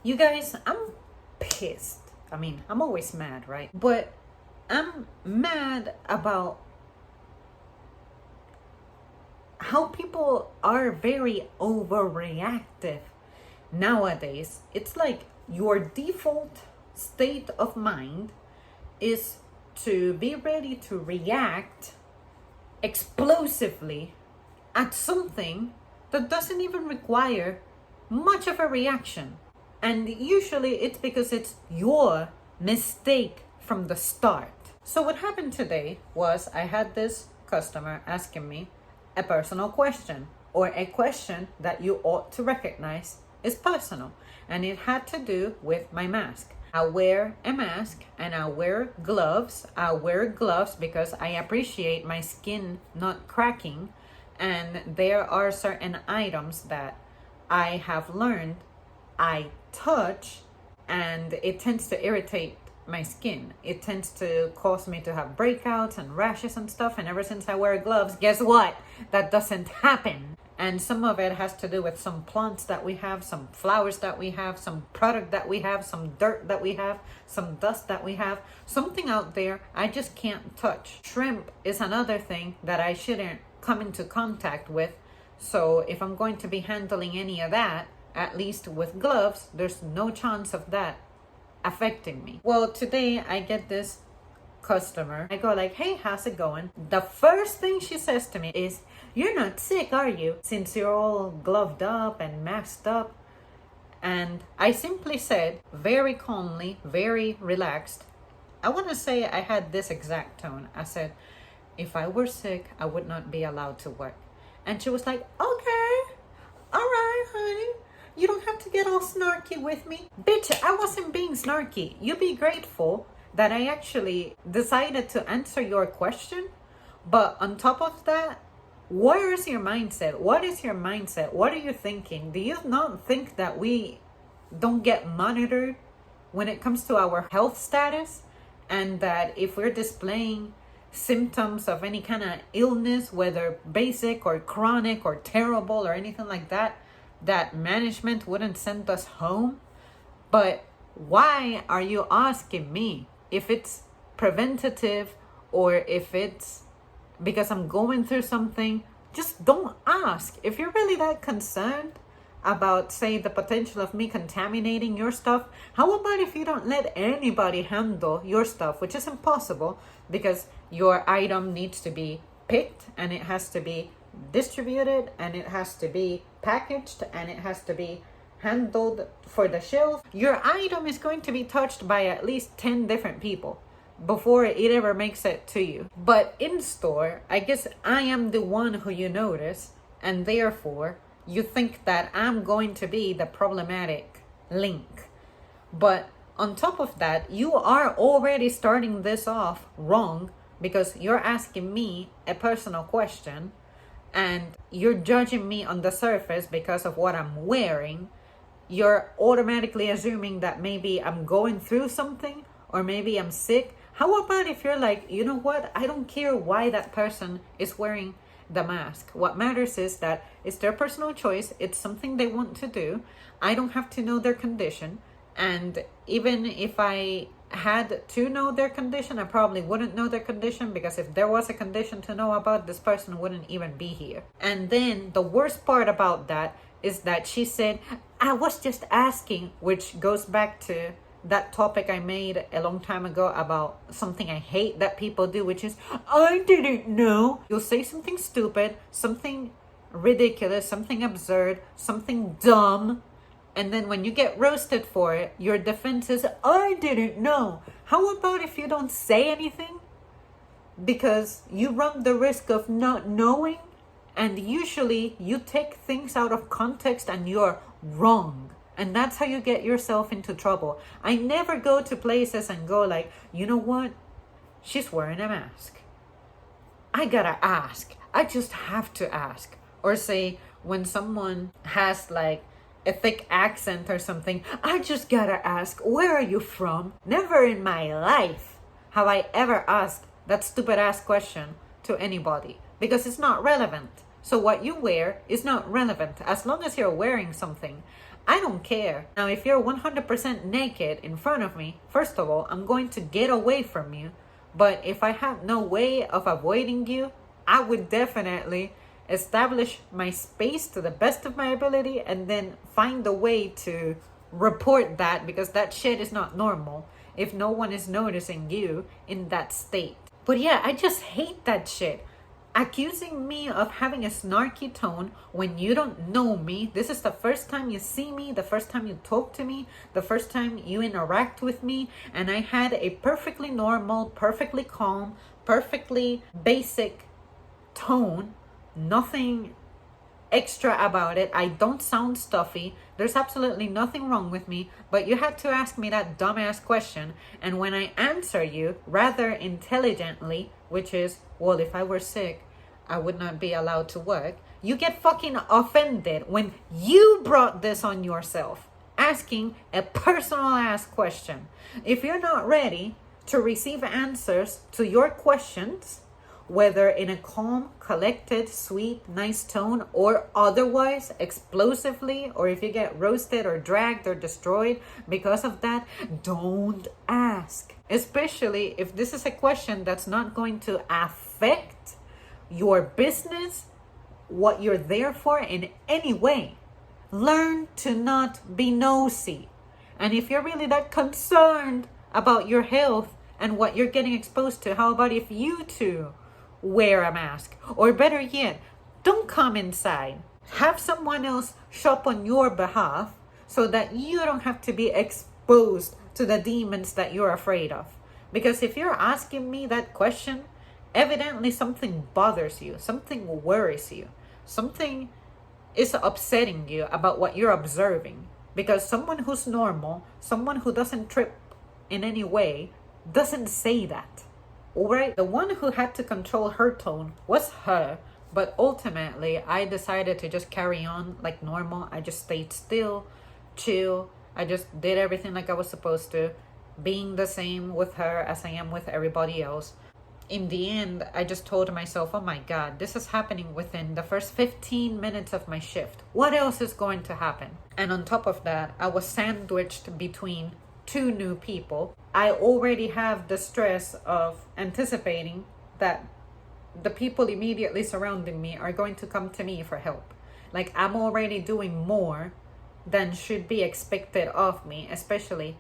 You guys, I'm pissed. I mean, I'm always mad, right? But I'm mad about how people are very overreactive nowadays. It's like your default state of mind is to be ready to react explosively at something that doesn't even require much of a reaction. And usually it's because it's your mistake from the start. So what happened today was I had this customer asking me a personal question, or a question that you ought to recognize is personal. And it had to do with my mask. I wear a mask and I wear gloves. I wear gloves because I appreciate my skin not cracking. And there are certain items that I have learned I touch and it tends to irritate my skin. It tends to cause me to have breakouts and rashes and stuff. And ever since I wear gloves, guess what? That doesn't happen. And some of it has to do with some plants that we have, some flowers that we have, some product that we have, some dirt that we have, some dust that we have, something out there I just can't touch. Shrimp is another thing that I shouldn't come into contact with. So if I'm going to be handling any of that, at least with gloves, there's no chance of that affecting me. Well, today I get this customer. I go like, hey, how's it going? The first thing she says to me is, you're not sick, are you? Since you're all gloved up and masked up. And I simply said, very calmly, very relaxed, I want to say I had this exact tone. I said, if I were sick, I would not be allowed to work. And she was like, okay, all right, honey. You don't have to get all snarky with me. Bitch, I wasn't being snarky. You be grateful that I actually decided to answer your question. But on top of that, where is your mindset? What is your mindset? What are you thinking? Do you not think that we don't get monitored when it comes to our health status? And that if we're displaying symptoms of any kind of illness, whether basic or chronic or terrible or anything like that, that management wouldn't send us home? But why are you asking me if it's preventative or if it's because I'm going through something? Just don't ask. If you're really that concerned about, say, the potential of me contaminating your stuff, how about if you don't let anybody handle your stuff, which is impossible because your item needs to be picked and it has to be distributed and it has to be packaged and it has to be handled for the shelf. Your item is going to be touched by at least 10 different people before it ever makes it to you. But in store, I guess I am the one who you notice, and therefore you think that I'm going to be the problematic link. But on top of that, you are already starting this off wrong because you're asking me a personal question and you're judging me on the surface because of what I'm wearing. You're automatically assuming that maybe I'm going through something or maybe I'm sick. How about if you're like, you know what? I don't care why that person is wearing the mask. What matters is that it's their personal choice. It's something they want to do. I don't have to know their condition. And even if I had to know their condition, I probably wouldn't know their condition because if there was a condition to know about, this person wouldn't even be here. And then the worst part about that is that she said, I was just asking, which goes back to that topic I made a long time ago about something I hate that people do, which is, I didn't know. You'll say something stupid, something ridiculous, something absurd, something dumb. And then when you get roasted for it, your defense is, I didn't know. How about if you don't say anything? Because you run the risk of not knowing. And usually you take things out of context and you're wrong. And that's how you get yourself into trouble. I never go to places and go like, you know what? She's wearing a mask. I gotta ask. I just have to ask. Or say when someone has like a thick accent or something, I just gotta ask, where are you from? Never in my life have I ever asked that stupid ass question to anybody because it's not relevant. So what you wear is not relevant as long as you're wearing something. I don't care. Now, if you're 100% naked in front of me, first of all, I'm going to get away from you. But if I have no way of avoiding you, I would definitely establish my space to the best of my ability and then find a way to report that, because that shit is not normal if no one is noticing you in that state. But yeah, I just hate that shit. Accusing me of having a snarky tone when you don't know me. This is the first time you see me, the first time you talk to me, the first time you interact with me, and I had a perfectly normal, perfectly calm, perfectly basic tone. Nothing extra about it. I don't sound stuffy. There's absolutely nothing wrong with me, but you had to ask me that dumbass question. And when I answer you rather intelligently, which is, well, if I were sick, I would not be allowed to work, you get fucking offended when you brought this on yourself, asking a personal ass question. If you're not ready to receive answers to your questions, whether in a calm, collected, sweet, nice tone, or otherwise explosively, or if you get roasted or dragged or destroyed because of that, don't ask. Especially if this is a question that's not going to affect your business, what you're there for in any way. Learn to not be nosy. And if you're really that concerned about your health and what you're getting exposed to, how about if you too wear a mask? Or better yet, don't come inside. Have someone else shop on your behalf so that you don't have to be exposed to the demons that you're afraid of. Because if you're asking me that question, evidently something bothers you, something worries you, something is upsetting you about what you're observing. Because someone who's normal, someone who doesn't trip in any way, doesn't say that. Alright, the one who had to control her tone was her, but ultimately I decided to just carry on like normal. I just stayed still, chill. I just did everything like I was supposed to, being the same with her as I am with everybody else. In the end, I just told myself, oh my God, this is happening within the first 15 minutes of my shift. What else is going to happen? And on top of that, I was sandwiched between two new people. I already have the stress of anticipating that the people immediately surrounding me are going to come to me for help. Like, I'm already doing more than should be expected of me, especially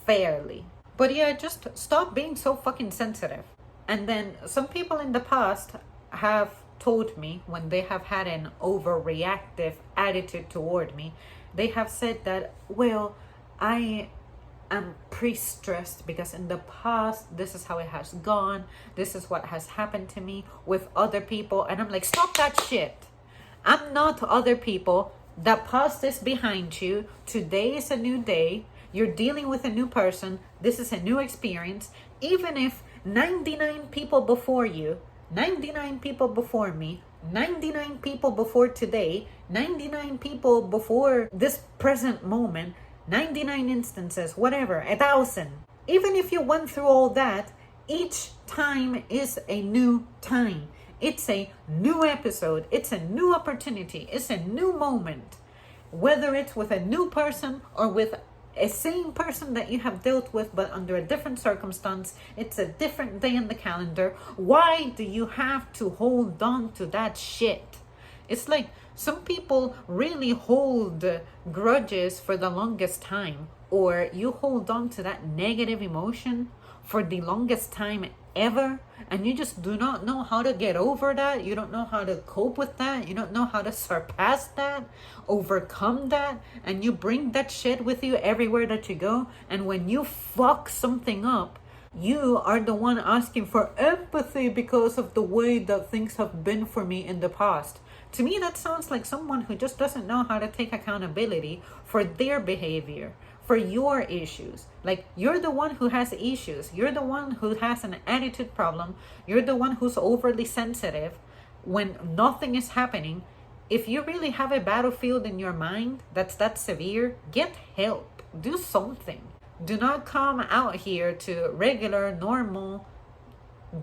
fairly. But yeah, just stop being so fucking sensitive. And then some people in the past have told me, when they have had an overreactive attitude toward me, they have said that, well, I'm pre-stressed because in the past, this is how it has gone. This is what has happened to me with other people. And I'm like, stop that shit. I'm not other people. The past is behind you. Today is a new day. You're dealing with a new person. This is a new experience. Even if 99 people before you, 99 people before me, 99 people before today, 99 people before this present moment, 99 instances, whatever, 1,000. Even if you went through all that, each time is a new time. It's a new episode. It's a new opportunity. It's a new moment. Whether it's with a new person or with a same person that you have dealt with but under a different circumstance, it's a different day in the calendar. Why do you have to hold on to that shit? It's like some people really hold grudges for the longest time, or you hold on to that negative emotion for the longest time ever, and you just do not know how to get over that. You don't know how to cope with that. You don't know how to surpass that, overcome that, and you bring that shit with you everywhere that you go. And when you fuck something up, you are the one asking for empathy because of the way that things have been for me in the past. To me, that sounds like someone who just doesn't know how to take accountability for their behavior, for your issues. Like, you're the one who has issues. You're the one who has an attitude problem. You're the one who's overly sensitive when nothing is happening. If you really have a battlefield in your mind that's that severe, get help. Do something. Do not come out here to regular, normal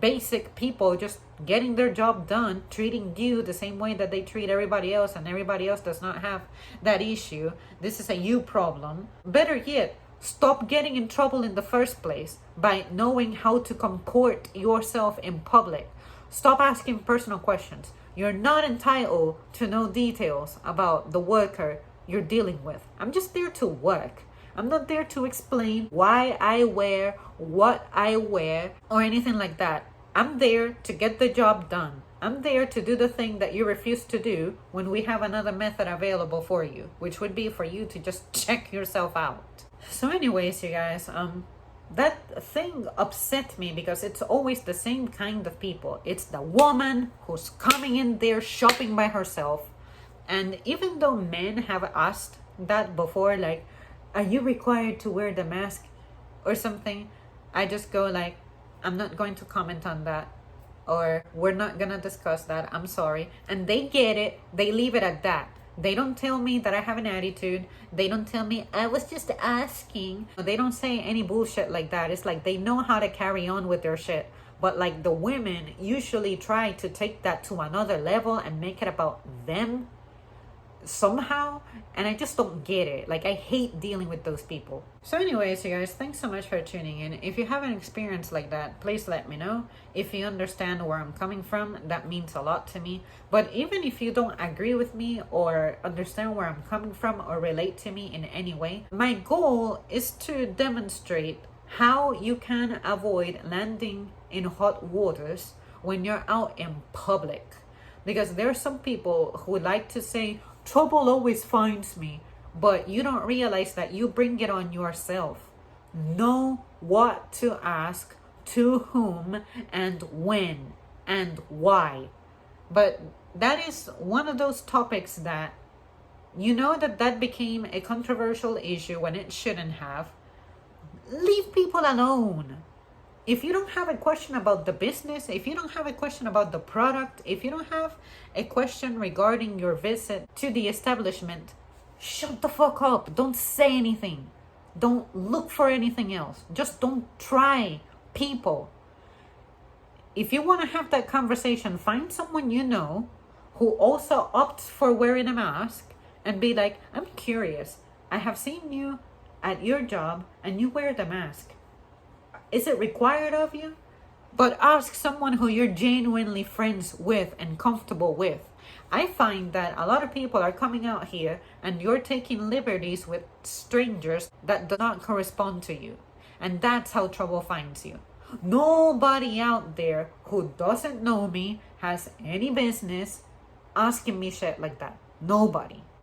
basic people just getting their job done, treating you the same way that they treat everybody else, and everybody else does not have that issue. This is a you problem. Better yet, stop getting in trouble in the first place by knowing how to comport yourself in public. Stop asking personal questions. You're not entitled to know details about the worker you're dealing with. I'm just there to work. I'm not there to explain why I wear what I wear or anything like that. I'm there to get the job done. I'm there to do the thing that you refuse to do when we have another method available for you, which would be for you to just check yourself out. So anyways, you guys, that thing upset me because it's always the same kind of people. It's the woman who's coming in there shopping by herself. And even though men have asked that before, like, are you required to wear the mask or something? I just go like, I'm not going to comment on that, or we're not gonna discuss that, I'm sorry. And they get it, they leave it at that. They don't tell me that I have an attitude. They don't tell me I was just asking. They don't say any bullshit like that. It's like they know how to carry on with their shit. But like the women usually try to take that to another level and make it about them somehow, and I just don't get it. Like, I hate dealing with those people. So anyways, you guys, thanks so much for tuning in. If you have an experience like that, please let me know. If you understand where I'm coming from, that means a lot to me. But even if you don't agree with me or understand where I'm coming from or relate to me in any way, my goal is to demonstrate how you can avoid landing in hot waters when you're out in public. Because there are some people who like to say, trouble always finds me, but you don't realize that you bring it on yourself. Know what to ask, to whom, and when, and why. But that is one of those topics that, you know, that became a controversial issue when it shouldn't have. Leave people alone. If you don't have a question about the business, if you don't have a question about the product, if you don't have a question regarding your visit to the establishment, shut the fuck up. Don't say anything. Don't look for anything else. Just don't try people. If you want to have that conversation, find someone you know who also opts for wearing a mask and be like, I'm curious. I have seen you at your job and you wear the mask. Is it required of you? But ask someone who you're genuinely friends with and comfortable with. I find that a lot of people are coming out here and you're taking liberties with strangers that do not correspond to you. And that's how trouble finds you. Nobody out there who doesn't know me has any business asking me shit like that. Nobody.